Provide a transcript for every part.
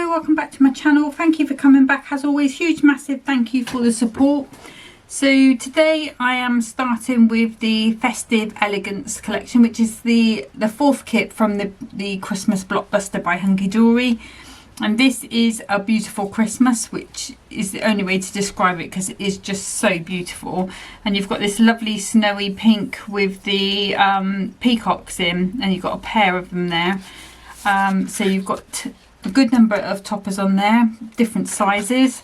Hello, welcome back to my channel. Thank you for coming back. As always, huge massive thank you for the support. So today I am starting with the Festive Elegance collection, which is the fourth kit from the Christmas blockbuster by Hunkydory. And this is a beautiful Christmas, which is the only way to describe it because it is just so beautiful. And you've got this lovely snowy pink with the peacocks in, and you've got a pair of them there. So you've got a good number of toppers on there, different sizes.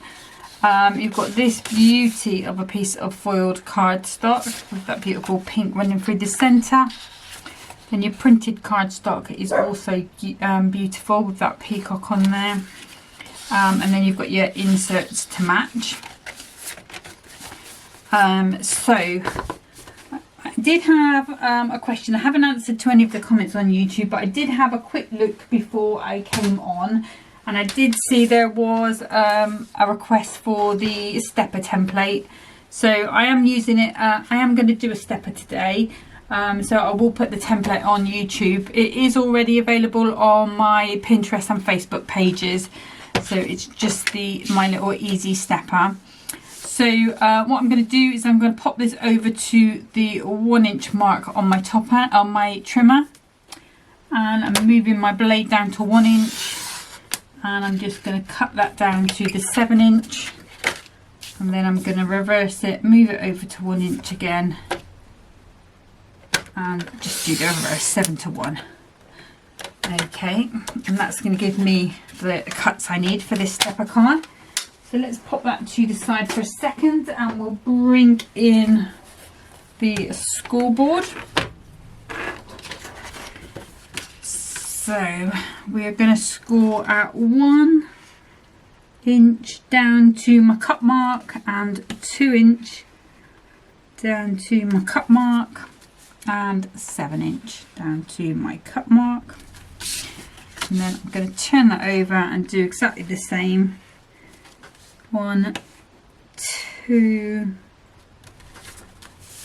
You've got this beauty of a piece of foiled cardstock with that beautiful pink running through the centre. Then your printed cardstock is also beautiful with that peacock on there. And then you've got your inserts to match. So I did have a question. I haven't answered to any of the comments on YouTube, but I did have a quick look before I came on, and I did see there was a request for the stepper template. So I am using it. I am going to do a stepper today. So I will put the template on YouTube. It is already available on my Pinterest and Facebook pages. So it's just my little easy stepper. So what I'm going to do is I'm going to pop this over to the 1 inch mark on my topper, on my trimmer. And I'm moving my blade down to 1 inch. And I'm just going to cut that down to the 7 inch. And then I'm going to reverse it, move it over to 1 inch again. And just do the reverse, 7 to 1. Okay, and that's going to give me the cuts I need for this stepper card. So let's pop that to the side for a second, and we'll bring in the scoreboard. So we're going to score at 1 inch down to my cut mark, and 2 inch down to my cut mark, and 7 inch down to my cut mark. And then I'm going to turn that over and do exactly the same. 1, 2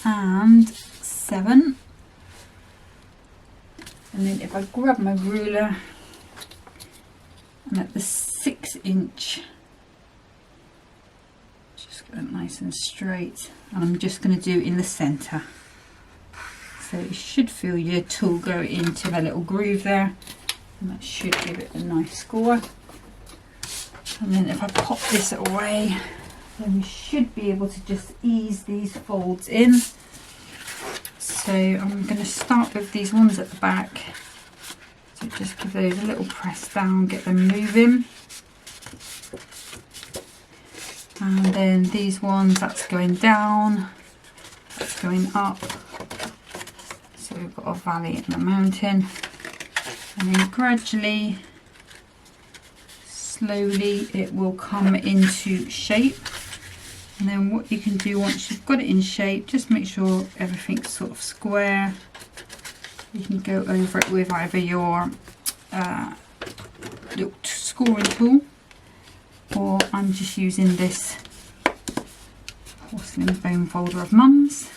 and 7. And then if I grab my ruler, and at the 6 inch, just go nice and straight, and I'm just going to do in the centre. So you should feel your tool go into the little groove there, and that should give it a nice score. And then if I pop this away, then we should be able to just ease these folds in. So I'm going to start with these ones at the back. So just give those a little press down, get them moving. And then these ones, that's going down, that's going up. So we've got a valley and a mountain. And then gradually, slowly, it will come into shape. And then what you can do once you've got it in shape, just make sure everything's sort of square. You can go over it with either your little scoring tool, or I'm just using this porcelain bone folder of Mum's,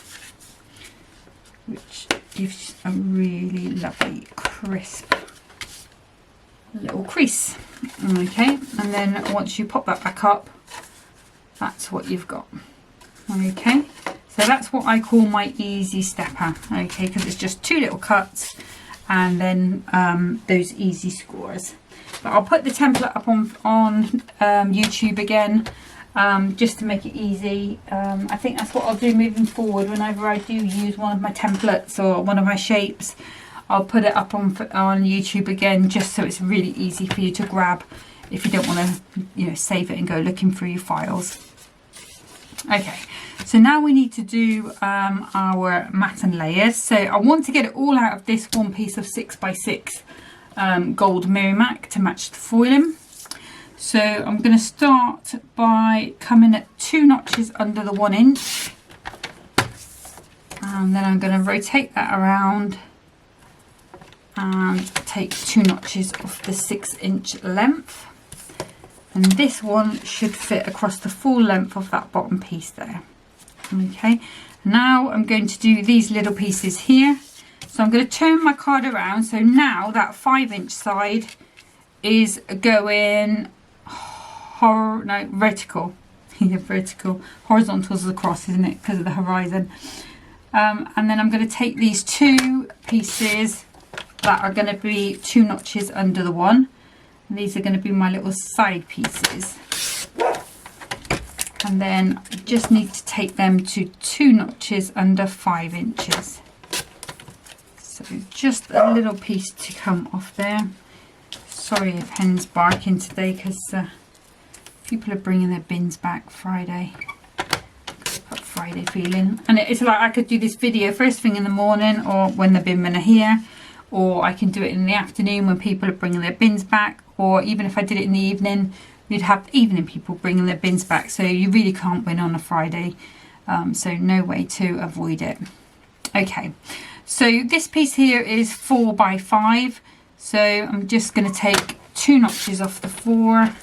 which gives a really lovely crisp little crease. Okay, and then once you pop that back up, that's what you've got. Okay, so that's what I call my easy stepper. Okay, because it's just 2 little cuts and then those easy scores. But I'll put the template up on YouTube again, just to make it easy. I think that's what I'll do moving forward. Whenever I do use one of my templates or one of my shapes, I'll put it up on YouTube again, just so it's really easy for you to grab if you don't want to, save it and go looking through your files. Okay, so now we need to do our mat and layers. So I want to get it all out of this one piece of 6x6 gold Merrimack to match the foiling. So I'm going to start by coming at 2 notches under the 1 inch, and then I'm going to rotate that around and take 2 notches off the 6 inch length, and this one should fit across the full length of that bottom piece there. Okay, now I'm going to do these little pieces here. So I'm going to turn my card around, so now that 5 inch side is going vertical. Yeah, vertical. Horizontal's across, isn't it? Because of the horizon. And then I'm going to take these 2 pieces that are going to be 2 notches under the one. And these are going to be my little side pieces. And then I just need to take them to 2 notches under 5 inches. So just a little piece to come off there. Sorry if Hen's barking today, because people are bringing their bins back Friday. Friday feeling, and it's like I could do this video first thing in the morning or when the bin men are here, or I can do it in the afternoon when people are bringing their bins back, or even if I did it in the evening, you'd have evening people bringing their bins back. So you really can't win on a Friday, so no way to avoid it. Okay, so this piece here is 4 by 5, so I'm just going to take 2 notches off the 4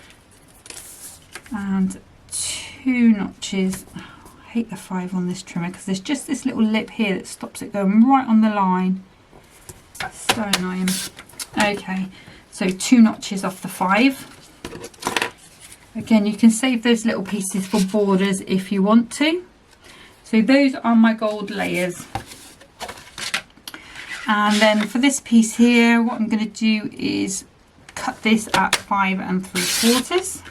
and 2 notches. I hate the 5 on this trimmer because there's just this little lip here that stops it going right on the line. So annoying. Okay, so 2 notches off the 5. Again, you can save those little pieces for borders if you want to. So those are my gold layers. And then for this piece here, what I'm going to do is cut this at 5 3/4.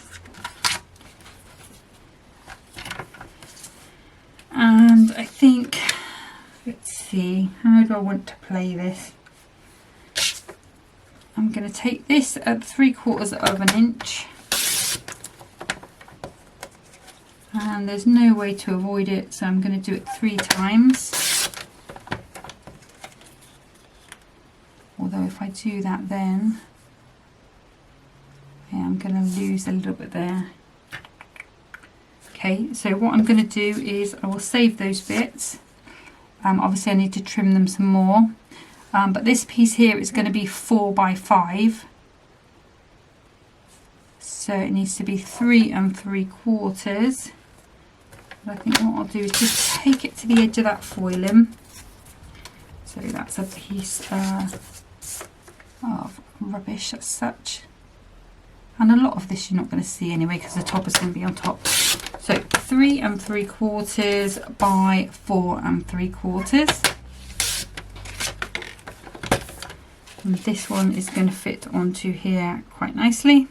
And I think, let's see, how do I want to play this? I'm going to take this at 3/4 of an inch. And there's no way to avoid it, so I'm going to do it 3 times. Although if I do that then, yeah, I'm going to lose a little bit there. Okay, so what I'm going to do is I will save those bits. Obviously I need to trim them some more. But this piece here is going to be 4 by 5. So it needs to be 3 3/4. I think what I'll do is just take it to the edge of that foiling. So that's a piece of rubbish as such. And a lot of this you're not going to see anyway because the top is going to be on top. So 3 3/4 by 4 3/4. And this one is going to fit onto here quite nicely.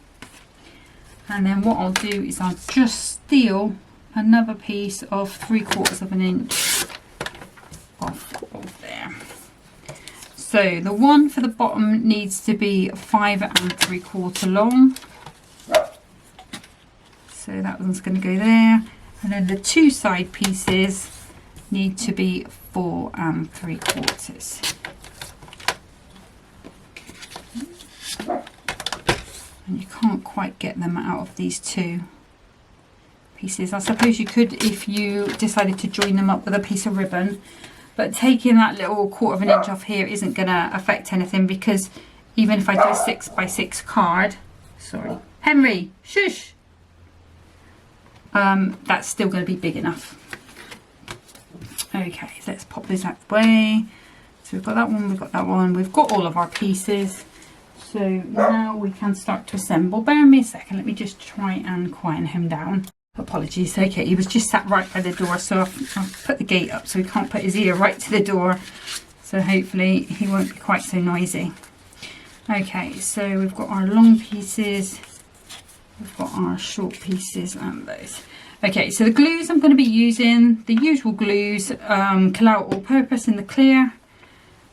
And then what I'll do is I'll just steal another piece of 3/4 of an inch off of there. So the one for the bottom needs to be 5 3/4 long. So that one's going to go there. And then the 2 side pieces need to be 4 3/4. And you can't quite get them out of these 2 pieces. I suppose you could if you decided to join them up with a piece of ribbon, but taking that little 1/4 of an inch off here isn't going to affect anything, because even if I do a 6 by 6 card, sorry Henry, shush, that's still going to be big enough. Okay, so let's pop this out the way. So we've got that one, we've got that one, we've got all of our pieces. So now we can start to assemble. Bear with me a second, let me just try and quieten him down. Apologies. Okay, he was just sat right by the door, so I've put the gate up so he can't put his ear right to the door. So hopefully he won't be quite so noisy. Okay, so we've got our long pieces, we've got our short pieces and those. Okay, so the glues I'm going to be using, the usual glues, Kalao All Purpose in the clear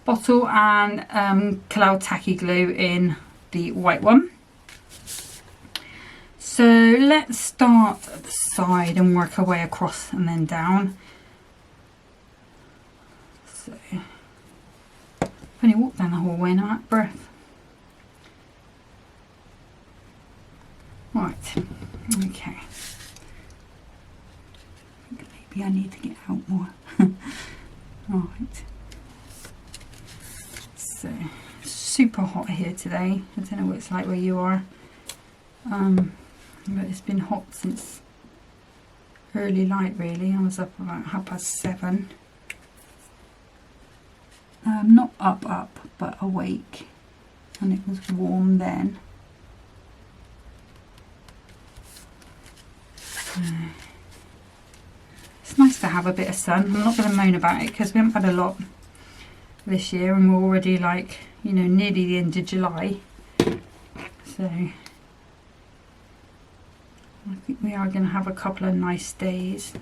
bottle and Kalao Tacky Glue in the white one. So let's start at the side and work our way across and then down. So I've only walked down the hallway and I'm out of breath. Right, okay. Maybe I need to get out more. Right. So super hot here today. I don't know what it's like where you are. But it's been hot since early light really. I was up about 7:30. Not up, but awake. And it was warm then. have a bit of sun. I'm not going to moan about it because we haven't had a lot this year, and we're already like, you know, nearly the end of July. So I think we are going to have a couple of nice days,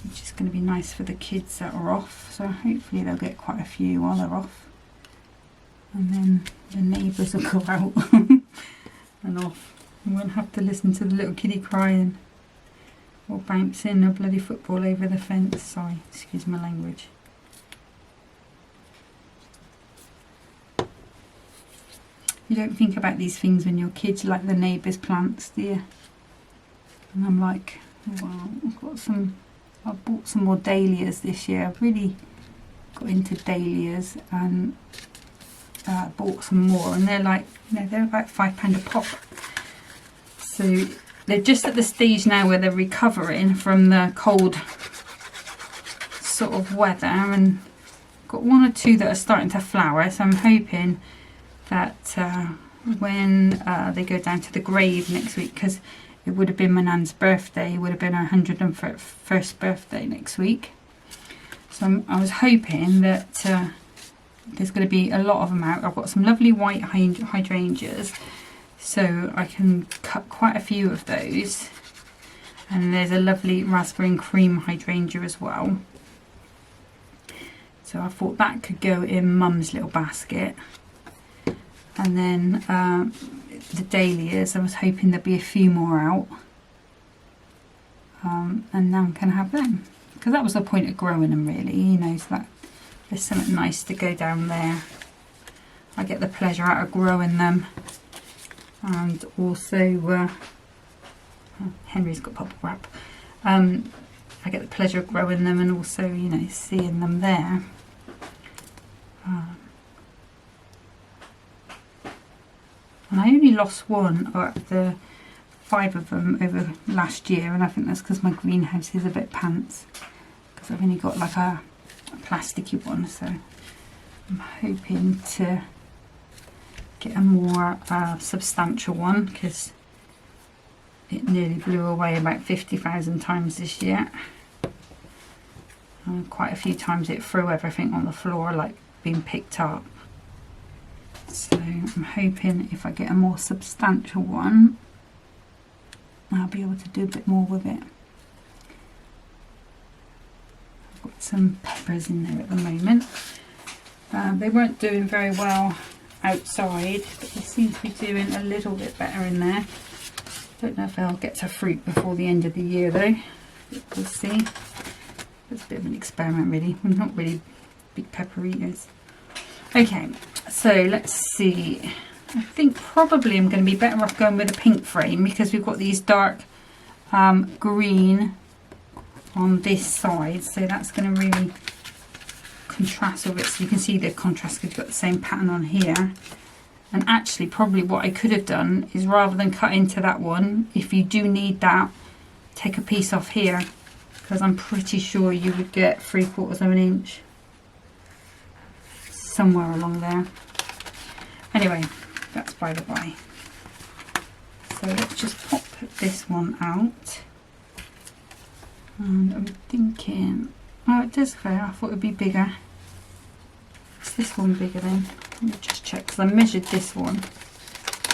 which is going to be nice for the kids that are off. So hopefully they'll get quite a few while they're off, and then the neighbours will go out and off. We won't have to listen to the little kiddie crying or bouncing a bloody football over the fence. Sorry, excuse my language. You don't think about these things when your kids like the neighbours' plants, do you? And I'm like, wow, I bought some more dahlias this year. I've really got into dahlias and bought some more, and they're like, you know, they're about £5 a pop. So they're just at the stage now where they're recovering from the cold sort of weather, and got one or two that are starting to flower. So I'm hoping that when they go down to the grave next week, because it would have been my nan's birthday, it would have been her 101st birthday next week. So I was hoping that there's going to be a lot of them out. I've got some lovely white hydrangeas, so I can cut quite a few of those. And there's a lovely raspberry and cream hydrangea as well. So I thought that could go in Mum's little basket. And then the dahlias, I was hoping there'd be a few more out. And now I'm going to have them. Because that was the point of growing them, really, you know, so that there's something nice to go down there. I get the pleasure out of growing them. And also, Henry's got bubble wrap. I get the pleasure of growing them and also, you know, seeing them there. And I only lost one of the 5 of them over last year, and I think that's because my greenhouse is a bit pants, because I've only got like a plasticky one. So I'm hoping to get a more substantial one, because it nearly blew away about 50,000 times this year. Quite a few times it threw everything on the floor like being picked up. So I'm hoping if I get a more substantial one, I'll be able to do a bit more with it. I've got some peppers in there at the moment. They weren't doing very well outside, but they seem to be doing a little bit better in there. Don't know if they'll get to fruit before the end of the year though. We'll see. It's a bit of an experiment really. We're not really big pepper eaters. Okay, so let's see. I think probably I'm going to be better off going with a pink frame, because we've got these dark green on this side, so that's going to really contrast with it. So you can see the contrast because you've got the same pattern on here. And actually probably what I could have done is, rather than cut into that one, if you do need that, take a piece off here, because I'm pretty sure you would get 3/4 of an inch somewhere along there. Anyway, that's by the by. So let's just pop this one out. And I'm thinking, oh, it does go. I thought it would be bigger. Is this one bigger then? Let me just check, because I measured this one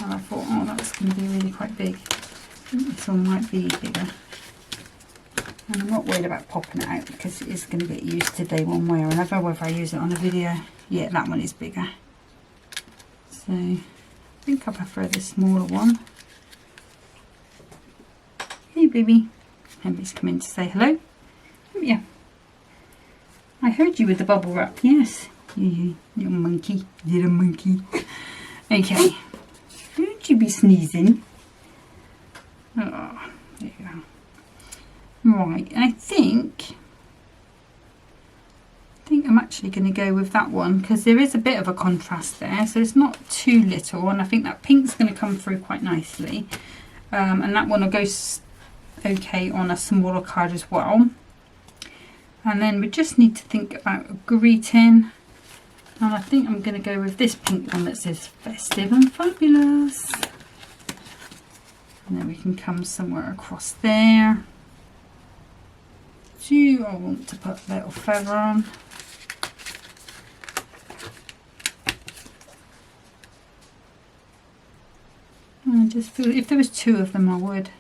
and I thought, oh, that's going to be really quite big. I think this one might be bigger. And I'm not worried about popping it out, because it is going to get used today one way or another, whether I use it on a video. Yeah, that one is bigger. So I think I prefer the smaller one. Hey baby. Henry's come in to say hello. Yeah. I heard you with the bubble wrap, yes. You little monkey. Little monkey. Okay. Don't you be sneezing. Oh, there you go. Right, I think I'm actually going to go with that one, because there is a bit of a contrast there, so it's not too little, and I think that pink's going to come through quite nicely. And that one will go okay on a smaller card as well. And then we just need to think about a greeting, and I think I'm going to go with this pink one that says Festive and Fabulous. And then we can come somewhere across there do I want to put a little feather on. I just feel if there was 2 of them I would.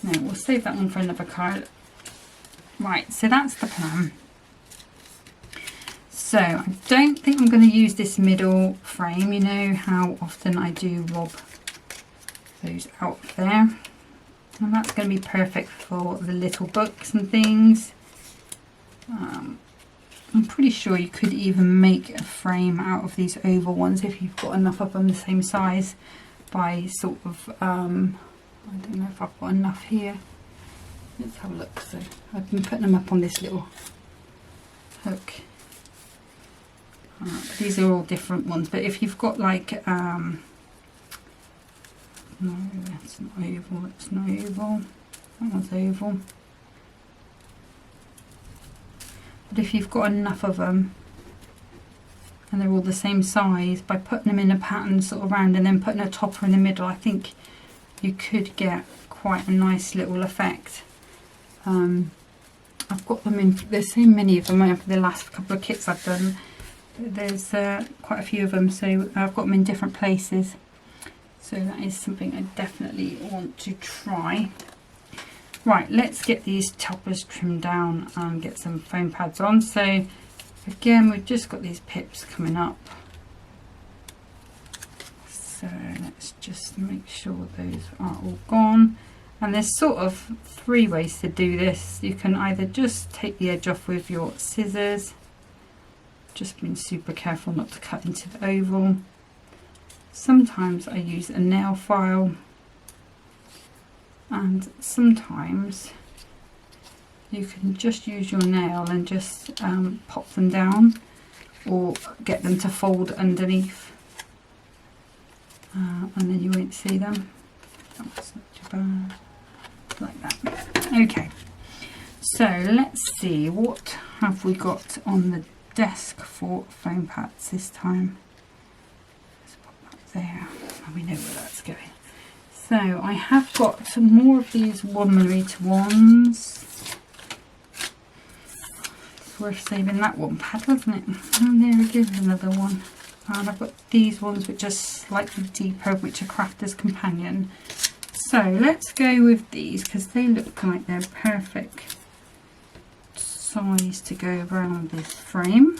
No, we'll save that one for another card. Right, so that's the plan. So I don't think I'm going to use this middle frame. You know how often I do rob those out there. And that's going to be perfect for the little books and things. I'm pretty sure you could even make a frame out of these oval ones if you've got enough of them the same size by sort of, I don't know if I've got enough here. Let's have a look. So I've been putting them up on this little hook. These are all different ones, but if you've got like, no, that's not oval, that's not oval, that one's oval. But if you've got enough of them and they're all the same size, by putting them in a pattern sort of round and then putting a topper in the middle, I think you could get quite a nice little effect. I've got them in, there's so many of them over the last couple of kits I've done. There's quite a few of them, so I've got them in different places. So that is something I definitely want to try. Right, let's get these toppers trimmed down and get some foam pads on. So again, we've just got these pips coming up. So let's just make sure those are all gone. And there's sort of 3 ways to do this. You can either just take the edge off with your scissors. Just being super careful not to cut into the oval. Sometimes I use a nail file. And sometimes you can just use your nail and just pop them down or get them to fold underneath, and then you won't see them. That's not too bad, like that. Okay, so let's see, what have we got on the desk for foam pads this time? Let's pop that there, and we know where that's going. So I have got some more of these 1mm ones. It's worth saving that one pad, wasn't it? And there we go, another one. And I've got these ones which are slightly deeper, which are Crafter's Companion. So let's go with these because they look like they're perfect size to go around this frame.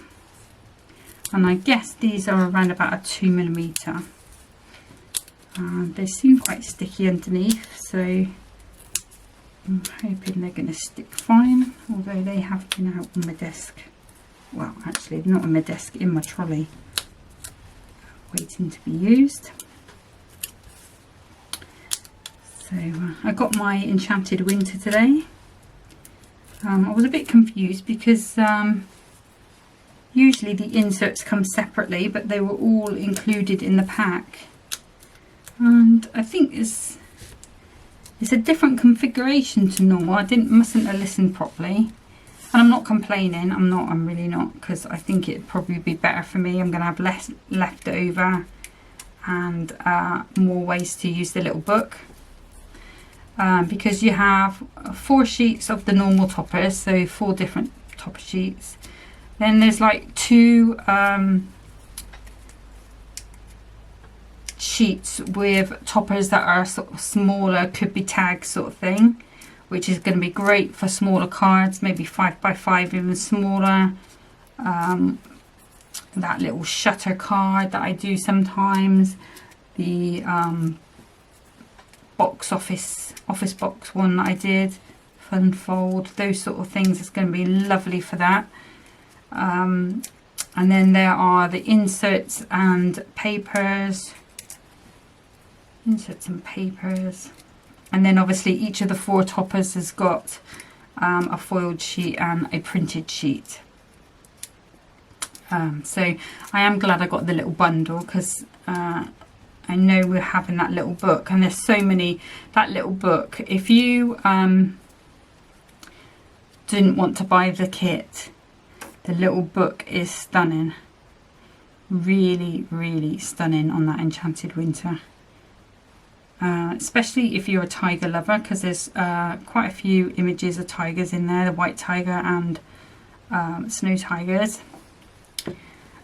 And I guess these are around about a 2mm. They seem quite sticky underneath, so I'm hoping they're going to stick fine, although they have been out on my desk. Well, actually not on my desk, in my trolley, waiting to be used. So I got my Enchanted Winter today. I was a bit confused because usually the inserts come separately, but they were all included in the pack. And I think it's a different configuration to normal. I mustn't have listened properly, and I'm not complaining. I'm really not, because I think it'd probably be better for me. I'm going to have less left over and more ways to use the little book, because you have 4 sheets of the normal toppers, so 4 different topper sheets. Then there's like 2 sheets with toppers that are sort of smaller, could be tags sort of thing, which is going to be great for smaller cards, maybe 5x5, even smaller. That little shutter card that I do sometimes, the office box one that I did, fun fold, those sort of things. It's going to be lovely for that. And then there are the inserts and papers. And then obviously each of the 4 toppers has got a foiled sheet and a printed sheet. So I am glad I got the little bundle, because I know we're having that little book, and there's so many. That little book, if you didn't want to buy the kit, the little book is stunning, really stunning on that Enchanted Winter. especially if you're a tiger lover, because there's quite a few images of tigers in there, the white tiger and snow tigers.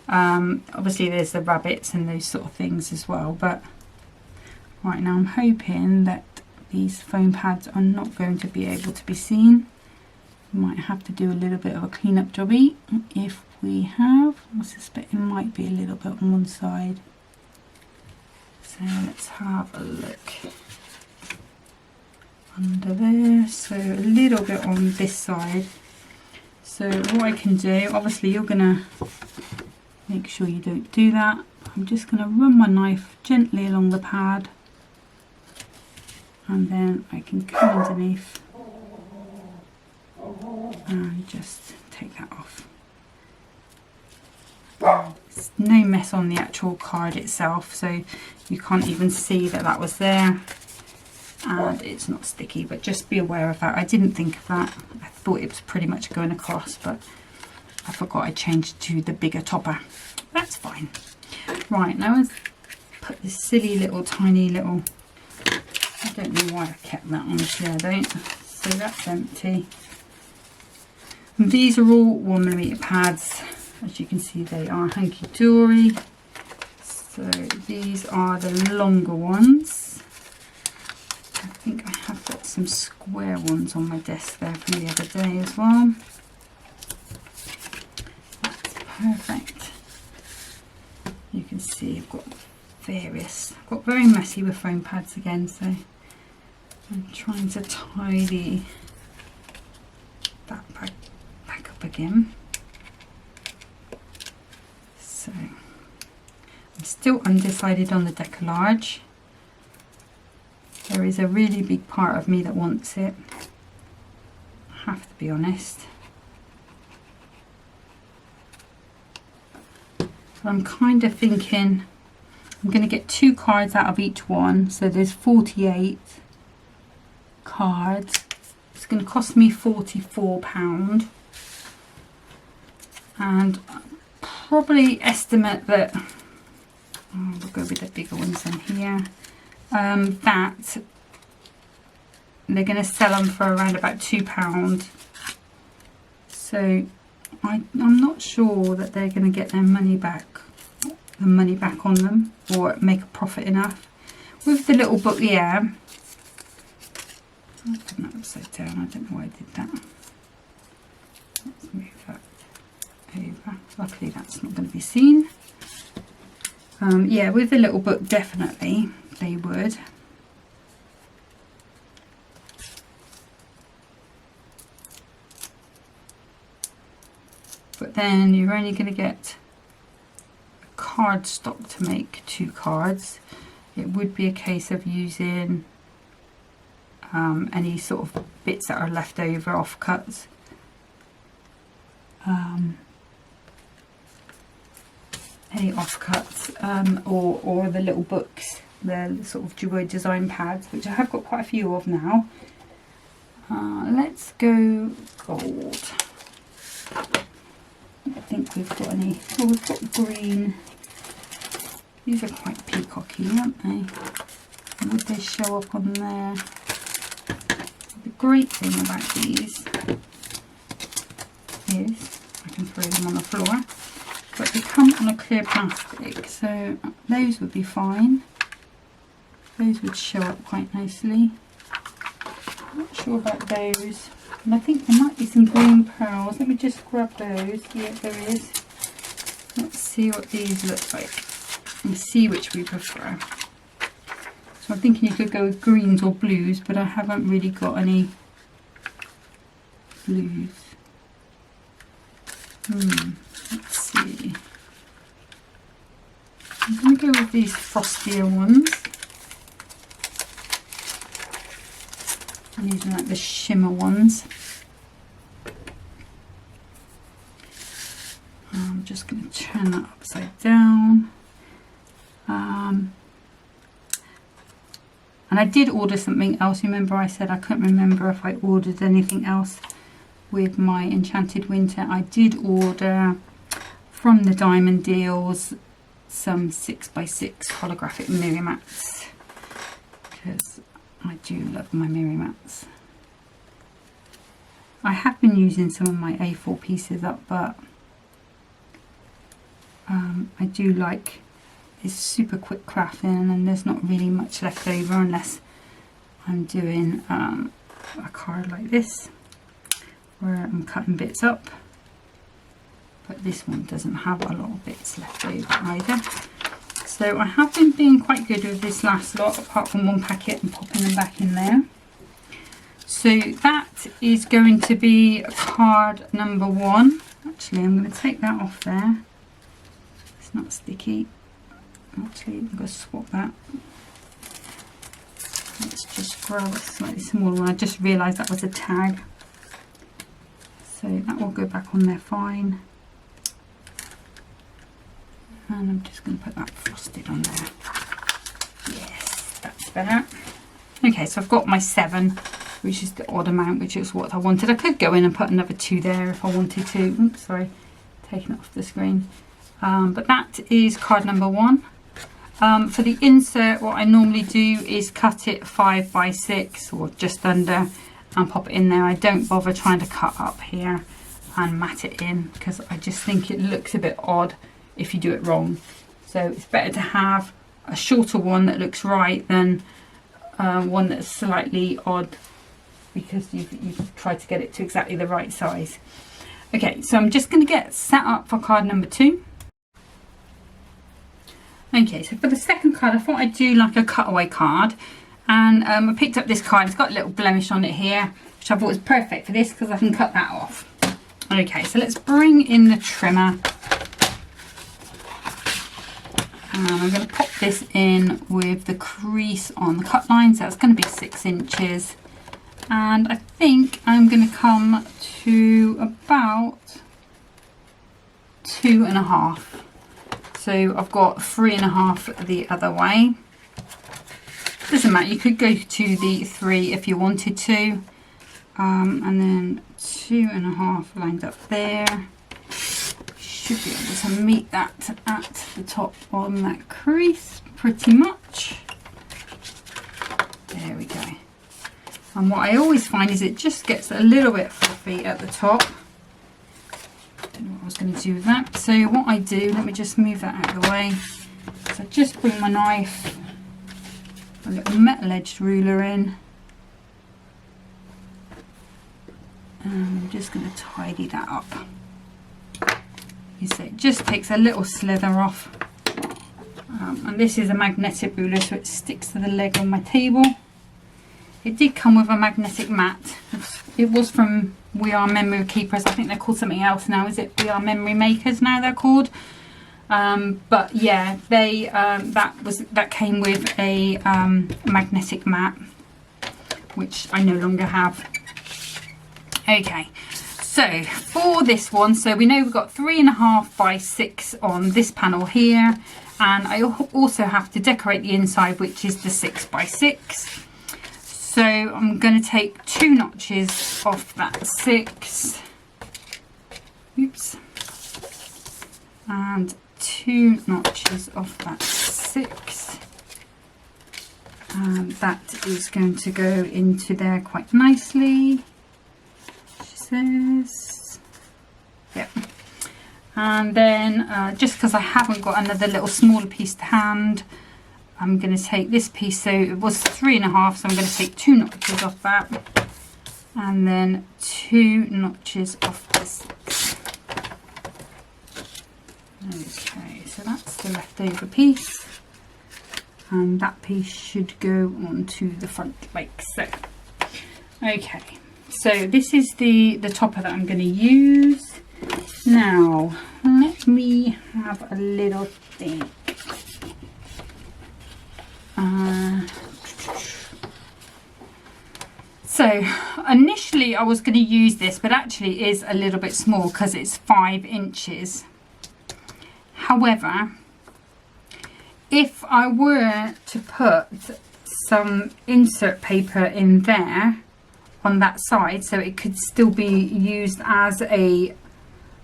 Obviously there's the rabbits and those sort of things as well, but right now I'm hoping that these foam pads are not going to be able to be seen. Might have to do a little bit of a clean-up jobby if we have. I suspect it might be a little bit on one side. So let's have a look under there. So a little bit on this side. So what I can do, obviously you're gonna make sure you don't do that. I'm just gonna run my knife gently along the pad, and then I can come underneath and just take that off. There's no mess on the actual card itself, so you can't even see that that was there, and it's not sticky, but just be aware of that. I didn't think of that. I thought it was pretty much going across, but I forgot I changed to the bigger topper. That's fine. Right, now let's put this silly little tiny little, I don't know why I kept that, honestly I don't. So that's empty. And these are all 1mm pads. As you can see, they are Hunkydory. So these are the longer ones. I think I have got some square ones on my desk there from the other day as well. That's perfect. You can see I've got various. I've got very messy with foam pads again, so I'm trying to tidy that back up again. So I'm still undecided on the decollage. There is a really big part of me that wants it, I have to be honest. But I'm kind of thinking I'm going to get 2 cards out of each one, so there's 48 cards. It's going to cost me £44, and probably estimate that, we'll go with the bigger ones in here, that they're going to sell them for around about £2. So I'm not sure that they're going to get their money back on them, or make a profit enough. With the little book, yeah. I've done that upside down, I don't know why I did that. Let's move that over. Luckily that's not going to be seen. Yeah, with the little book definitely they would. But then you're only going to get card stock to make 2 cards. It would be a case of using any sort of bits that are left over, offcuts. Any offcuts, or the little books, the sort of duo design pads, which I have got quite a few of now. Let's go gold. I think we've got any. Oh, we've got green. These are quite peacocky, aren't they? Would they show up on there? The great thing about these is I can throw them on the floor, but they come on a clear plastic, so those would be fine. Those would show up quite nicely. I'm not sure about those. And I think there might be some green pearls. Let me just grab those. Yeah, there is. Let's see what these look like and see which we prefer. So I'm thinking you could go with greens or blues, but I haven't really got any blues. Let's see. I'm going to go with these frostier ones. These are like the shimmer ones. I'm just going to turn that upside down. And I did order something else. Remember I said I couldn't remember if I ordered anything else with my Enchanted Winter. I did order from the Diamond Deals some 6x6 holographic mirror mats. because I do love my mirror mats. I have been using some of my A4 pieces up, but I do like this super quick crafting, and there's not really much left over unless I'm doing a card like this where I'm cutting bits up. But this one doesn't have a lot of bits left over either. So I have been being quite good with this last lot, apart from one packet and popping them back in there. So that is going to be card number 1. Actually, I'm going to take that off there. It's not sticky. Actually, I'm going to swap that. Let's just grab a slightly smaller one. I just realised that was a tag. So that will go back on there fine. And I'm just going to put that frosted on there. Yes, that's better. Okay, so I've got my 7, which is the odd amount, which is what I wanted. I could go in and put another 2 there if I wanted to. Oops, sorry, taking it off the screen. But that is card number 1. For the insert, what I normally do is cut it 5 by 6 or just under and pop it in there. I don't bother trying to cut up here and mat it in, because I just think it looks a bit odd if you do it wrong. So it's better to have a shorter one that looks right than one that's slightly odd, because you've tried to get it to exactly the right size. Okay, so I'm just going to get set up for card number 2. Okay, so for the second card, I thought I'd do like a cutaway card, and I picked up this card. It's got a little blemish on it here, which I thought was perfect for this because I can cut that off. Okay, so let's bring in the trimmer. And I'm going to pop this in with the crease on the cut line, so that's going to be 6 inches. And I think I'm going to come to about 2.5. So I've got 3.5 the other way. Doesn't matter, you could go to the 3 if you wanted to. And then 2.5 lined up there. Should be able to meet that at the top on that crease pretty much. There we go. And what I always find is it just gets a little bit fluffy at the top. Don't know what I was going to do with that. So what I do, let me just move that out of the way. So I just bring my knife, a little metal edged ruler in, and I'm just going to tidy that up. So it just takes a little slither off, and this is a magnetic ruler, so it sticks to the leg on my table. It did come with a magnetic mat. It was from We Are Memory Keepers. I think they're called something else now. Is it We Are Memory Makers now they're called? But yeah, they that came with a magnetic mat, which I no longer have. Okay. So for this one, so we know we've got 3.5 by 6 on this panel here, and I also have to decorate the inside, which is the 6 by 6. So I'm going to take 2 notches off that 6, oops, and 2 notches off that 6, and that is going to go into there quite nicely. Yep. And then just because I haven't got another little smaller piece to hand, I'm going to take this piece. So it was 3.5, so I'm going to take 2 notches off that, and then 2 notches off this. Okay, so that's the leftover piece, and that piece should go onto the front like so. Okay. So this is the topper that I'm going to use. Now, let me have a little think. So initially I was going to use this, but actually it is a little bit small because it's 5 inches. However, if I were to put some insert paper in there on that side, so it could still be used as a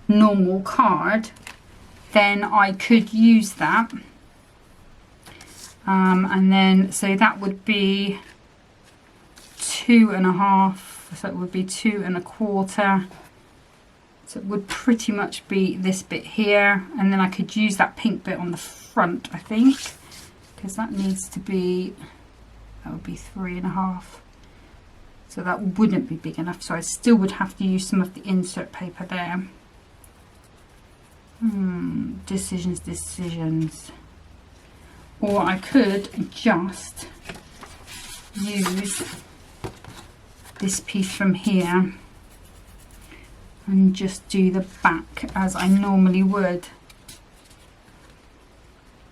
normal card, then I could use that. And then so that would be 2.5, so it would be 2 1/4. So it would pretty much be this bit here, and then I could use that pink bit on the front, I think, because that needs to be, that would be 3.5. So that wouldn't be big enough, so I still would have to use some of the insert paper there. Decisions. Or I could just use this piece from here and just do the back as I normally would.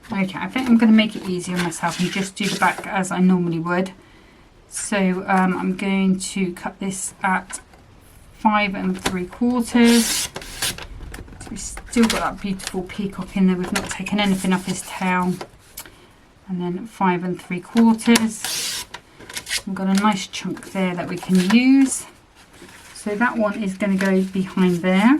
Okay, I think I'm going to make it easier on myself and just do the back as I normally would. So I'm going to cut this at 5 3/4. So we've still got that beautiful peacock in there. We've not taken anything off his tail. And then 5 3/4. We've got a nice chunk there that we can use. So that one is going to go behind there.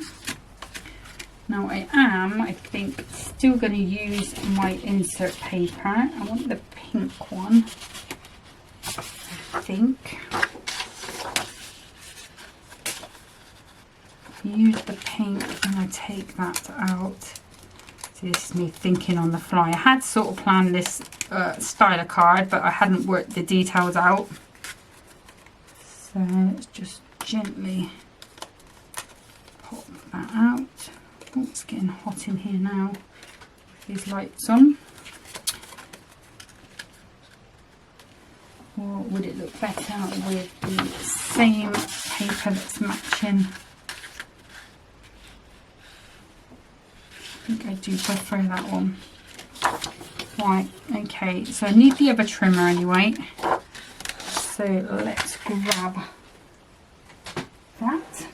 Now I think, still going to use my insert paper. I want the pink one, I think. Use the pink and I take that out. So this is me thinking on the fly. I had sort of planned this styler card, but I hadn't worked the details out. So let's just gently pop that out. Oh, it's getting hot in here now. These lights on. Or would it look better with the same paper that's matching? I think I do prefer that one. Right, okay, so I need the other trimmer anyway. So let's grab that.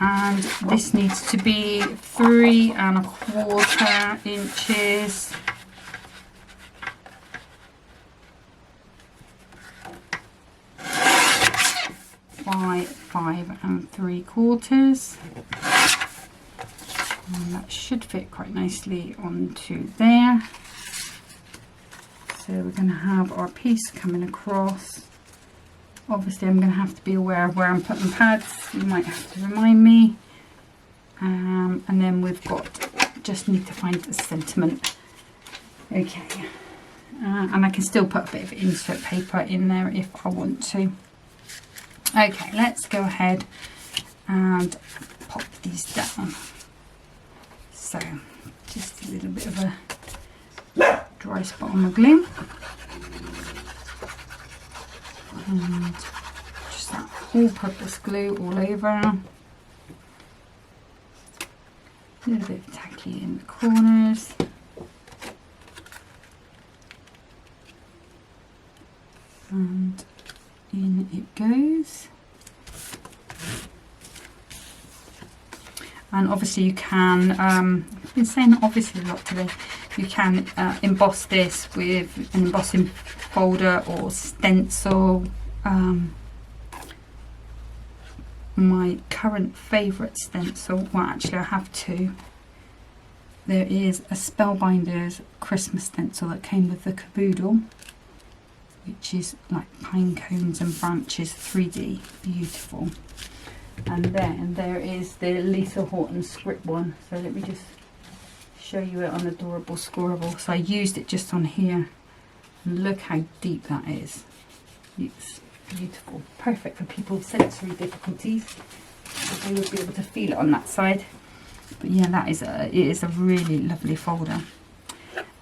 And this needs to be 3 1/4 inches. By 5 3/4. And that should fit quite nicely onto there. So we're going to have our piece coming across. Obviously I'm going to have to be aware of where I'm putting pads. You might have to remind me. And then we've got, just need to find the sentiment. Okay. And I can still put a bit of insert paper in there if I want to. Okay, let's go ahead and pop these down. So, just a little bit of a dry spot on the glue. And just that all-purpose glue all over. A little bit of tacky in the corners. And in it goes. And obviously you can, I've been saying obviously a lot today, you can emboss this with an embossing folder or stencil. My current favourite stencil, well actually I have two. There is a Spellbinders Christmas stencil that came with the caboodle, which is like pine cones and branches 3D, beautiful. And then there is the Lisa Horton script one. So let me just show you it on Adorable Scorable. So I used it just on here. And look how deep that is. It's beautiful. Perfect for people with sensory difficulties. They would be able to feel it on that side. But yeah, that is it is a really lovely folder.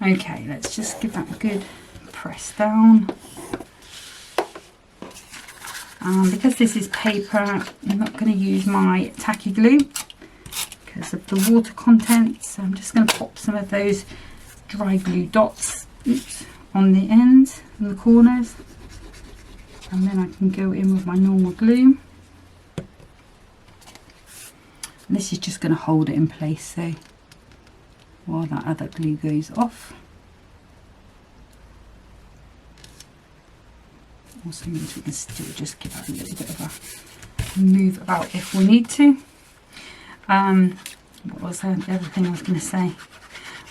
Okay, let's just give that a good press down. Because this is paper, I'm not going to use my tacky glue because of the water content. So I'm just going to pop some of those dry glue dots on the ends and the corners. And then I can go in with my normal glue. And this is just going to hold it in place, so while that other glue goes off. Also means we can still just give that a little bit of a move about if we need to. What was the other thing I was going to say?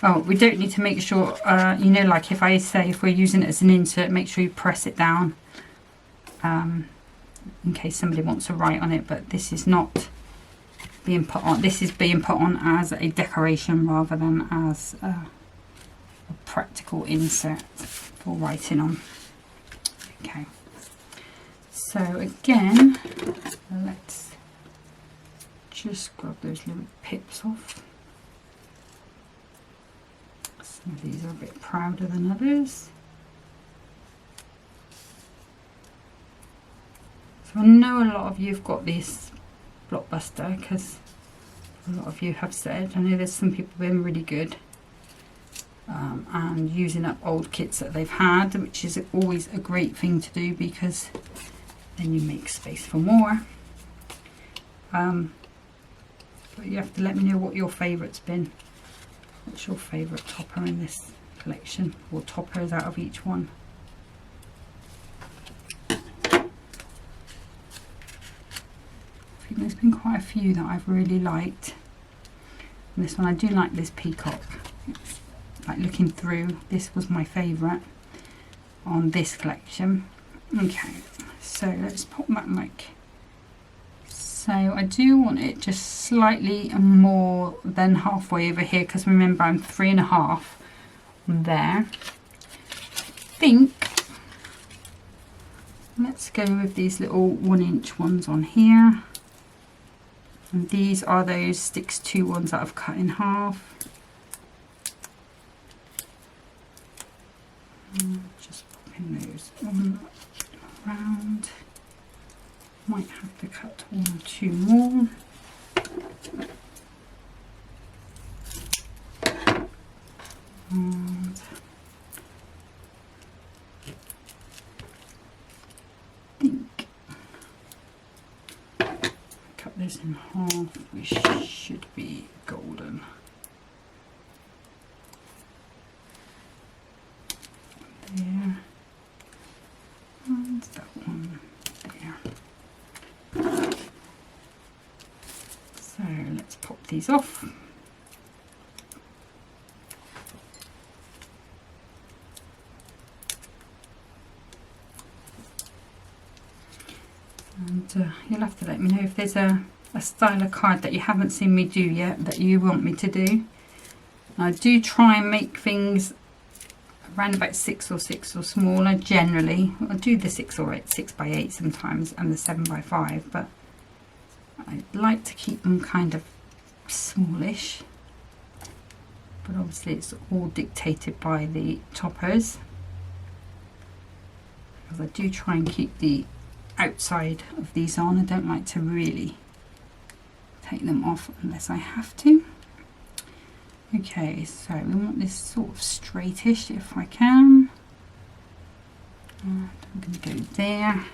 Oh, we don't need to make sure, you know, like if I say if we're using it as an insert, make sure you press it down in case somebody wants to write on it, but this is not being put on, this is being put on as a decoration rather than as a practical insert for writing on. Okay, so again, let's just grab those little pips off. Some of these are a bit prouder than others. So I know a lot of you have got this Blockbuster because a lot of you have said. I know there's some people been really good and using up old kits that they've had, which is always a great thing to do because then you make space for more. But you have to let me know what your favourite's been. What's your favourite topper in this collection, or toppers out of each one? I think there's been quite a few that I've really liked. And this one, I do like this peacock. It's like looking through, this was my favourite on this collection. Okay, so let's pop that like so. I do want it just slightly more than halfway over here because remember I'm 3.5 there. I think let's go with these little 1-inch ones on here. And these are those sticks 2 ones that I've cut in half. Just popping those on around. Might have to cut 1 or 2 more. And I think cut this in half, which should be golden. There, and that one there. So let's pop these off. And you'll have to let me know if there's a style of card that you haven't seen me do yet that you want me to do. I do try and make things around about 6 or smaller generally. I do the 6 or 8, 6 by 8 sometimes, and the 7 by 5, but I like to keep them kind of smallish. But obviously it's all dictated by the toppers, because I do try and keep the outside of these on. I don't like to really take them off unless I have to. Okay, so we want this sort of straightish if I can. And I'm going to go there.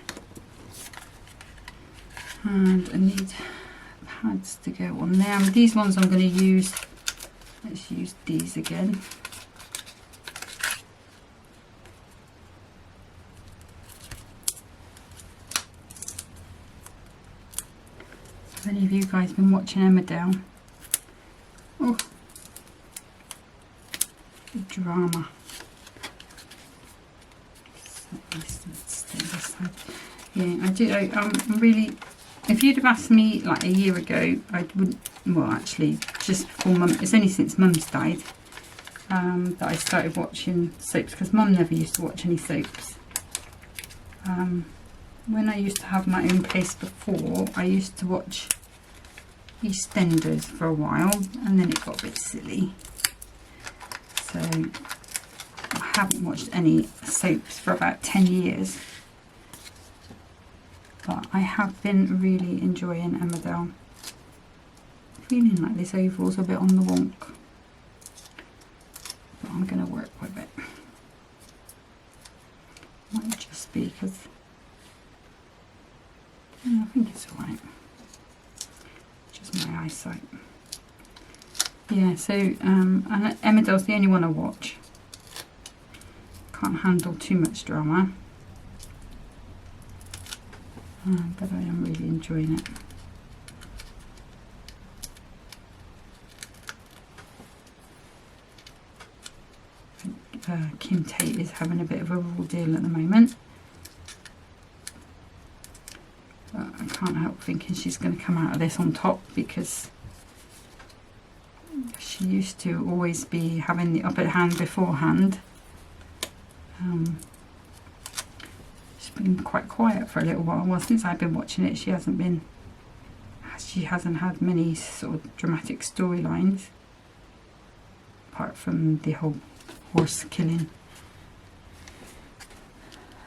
And I need pads to go on there. And these ones I'm going to use, let's use these again. Have any of you guys been watching Emmerdale? Oh, the drama. Yeah, I do. I'm really. If you'd have asked me like a year ago, I wouldn't. Well, actually, just before Mum. It's only since Mum's died that I started watching soaps, because Mum never used to watch any soaps. When I used to have my own place before, I used to watch EastEnders for a while, and then it got a bit silly. So I haven't watched any soaps for about 10 years. But I have been really enjoying Emmerdale. Feeling like this overall's a bit on the wonk, but I'm going to work with it. Might just be because I think it's alright. Just my eyesight. Yeah, so and Emmerdale's the only one I watch. Can't handle too much drama. But I am really enjoying it. Kim Tate is having a bit of a raw deal at the moment. But I can't help thinking she's going to come out of this on top, because she used to always be having the upper hand beforehand. She's been quite quiet for a little while. Well, since I've been watching it, she hasn't had many sort of dramatic storylines, apart from the whole horse killing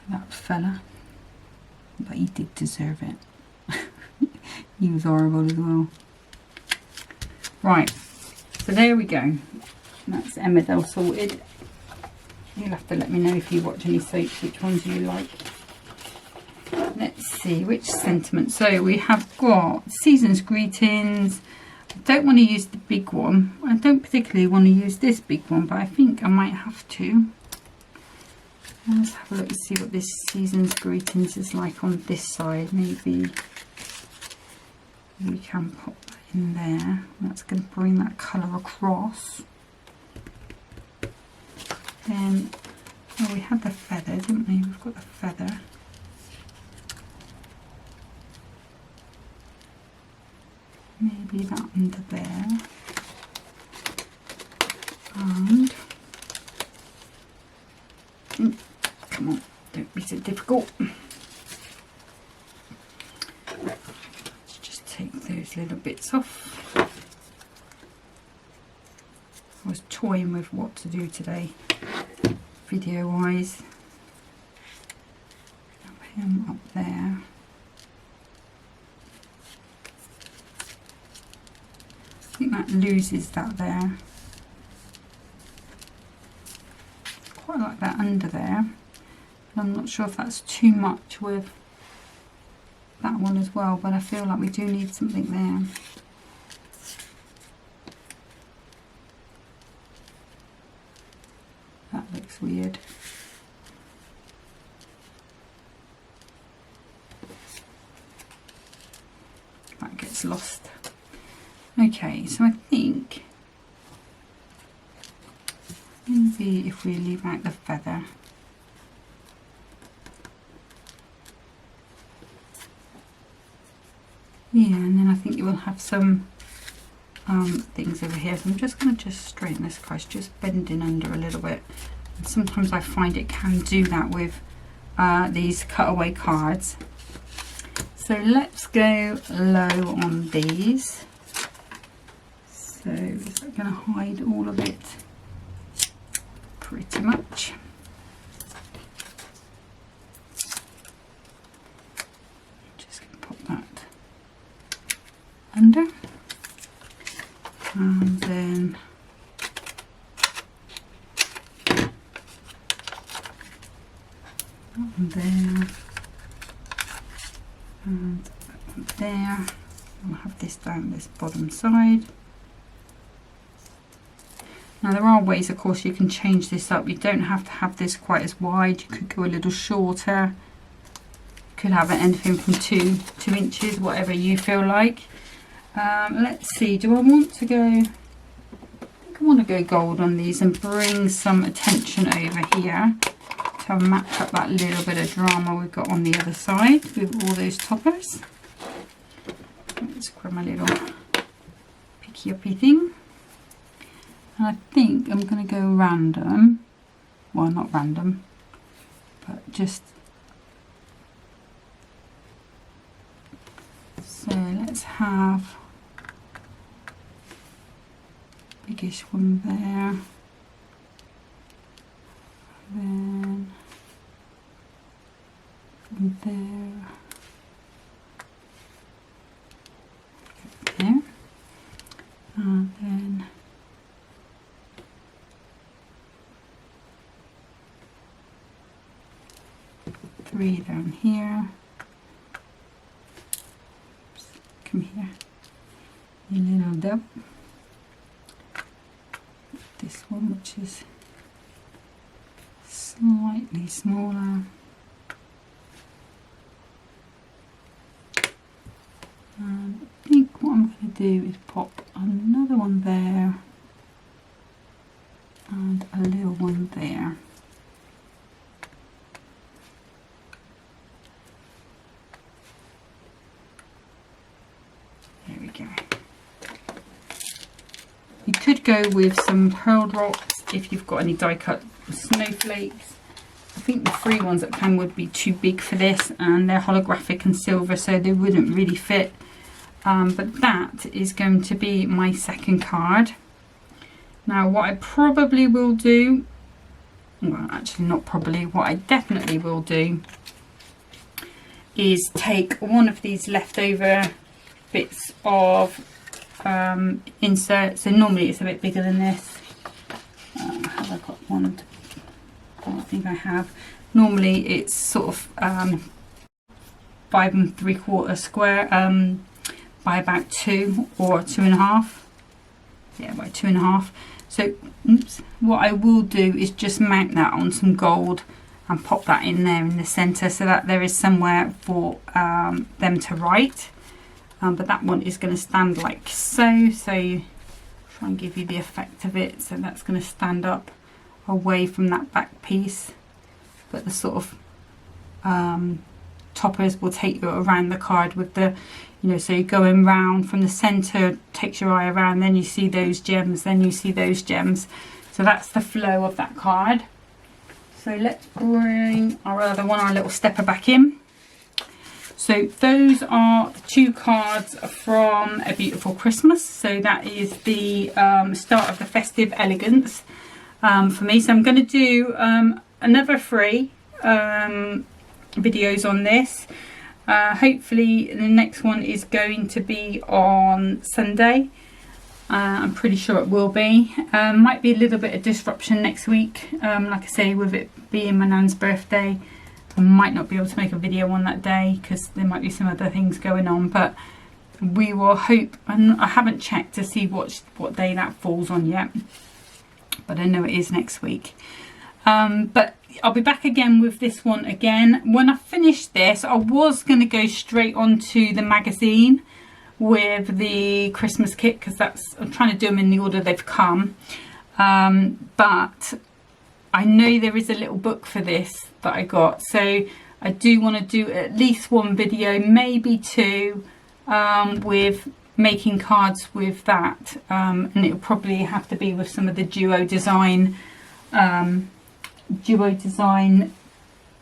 that fella. But he did deserve it. He was horrible as well. Right, so there we go. That's Emmerdale sorted. You'll have to let me know if you watch any soaps, which ones you like. Let's see, which sentiment. So we have got Season's Greetings. I don't want to use the big one. I don't particularly want to use this big one, but I think I might have to. Let's have a look and see what this Season's Greetings is like on this side. Maybe we can pop that in there. That's going to bring that colour across. Then, oh, we had the feather, didn't we? We've got the feather. Maybe that under there. And come on, don't be so difficult. Let's just take those little bits off. I was toying with what to do today, video wise. Have him up there. I think that loses that there. Quite like that under there. I'm not sure if that's too much with that one as well, but I feel like we do need something there. That looks weird. That gets lost. Okay, so I think maybe if we leave out the feather. Yeah, and then I think you will have some things over here. So I'm just going to straighten this because it's just bending under a little bit. And sometimes I find it can do that with these cutaway cards. So let's go low on these. So is that going to hide all of it? Pretty much. Just going to pop that under. And then that one there. And that one there. I'll have this down this bottom side. Now there are ways, of course, you can change this up. You don't have to have this quite as wide. You could go a little shorter. You could have it anything from 2 inches, whatever you feel like. Let's see, do I want to go, I think I want to go gold on these and bring some attention over here to match up that little bit of drama we've got on the other side with all those toppers. Let's grab my little picky-uppy thing. And I think I'm going to go random, well not random, but just, so let's have biggish one there, then from there, and then three down here. Oops, come here, you little dub. This one, which is slightly smaller, and I think what I'm going to do is pop another one there and a little one there. go with some pearl drops if you've got any die cut snowflakes. I think the free ones at Pen would be too big for this, and they're holographic and silver, so they wouldn't really fit. But that is going to be my second card. Now what I probably will do, well actually not probably, what I definitely will do is take one of these leftover bits of insert. So normally it's a bit bigger than this. Have I got one? I don't think I have. Normally it's sort of 5 3/4 square by about 2 or 2.5. Yeah, by 2.5. So oops, what I will do is just mount that on some gold and pop that in there in the center so that there is somewhere for them to write. But that one is going to stand like so. So try and give you the effect of it. So that's going to stand up away from that back piece. But the sort of toppers will take you around the card with the, you know, so you're going round from the center, takes your eye around, then you see those gems, then you see those gems. So that's the flow of that card. So let's bring our other one, our little stepper, back in. So those are the 2 cards from A Beautiful Christmas. So that is the start of the Festive Elegance for me. So I'm going to do another 3 videos on this. Hopefully the next one is going to be on Sunday. I'm pretty sure it will be. Might be a little bit of disruption next week. Like I say, with it being my nan's birthday, I might not be able to make a video on that day because there might be some other things going on, but we will hope. And I haven't checked to see what day that falls on yet, but I know it is next week. But I'll be back again with this one again. When I finish this, I was going to go straight onto the magazine with the Christmas kit because I'm trying to do them in the order they've come. But I know there is a little book for this that I got, so I do want to do at least 1 video, maybe 2, with making cards with that, and it'll probably have to be with some of the duo design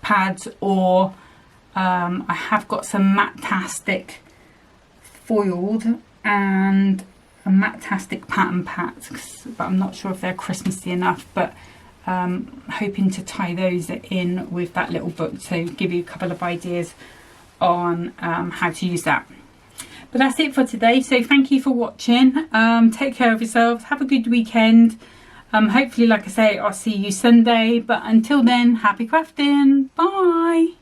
pads, or I have got some Matte-tastic foiled and a Matte-tastic pattern packs, but I'm not sure if they're Christmassy enough, but hoping to tie those in with that little book to give you a couple of ideas on how to use that. But that's it for today, so thank you for watching. Take care of yourselves, have a good weekend. Hopefully, like I say, I'll see you Sunday, but until then, happy crafting. Bye.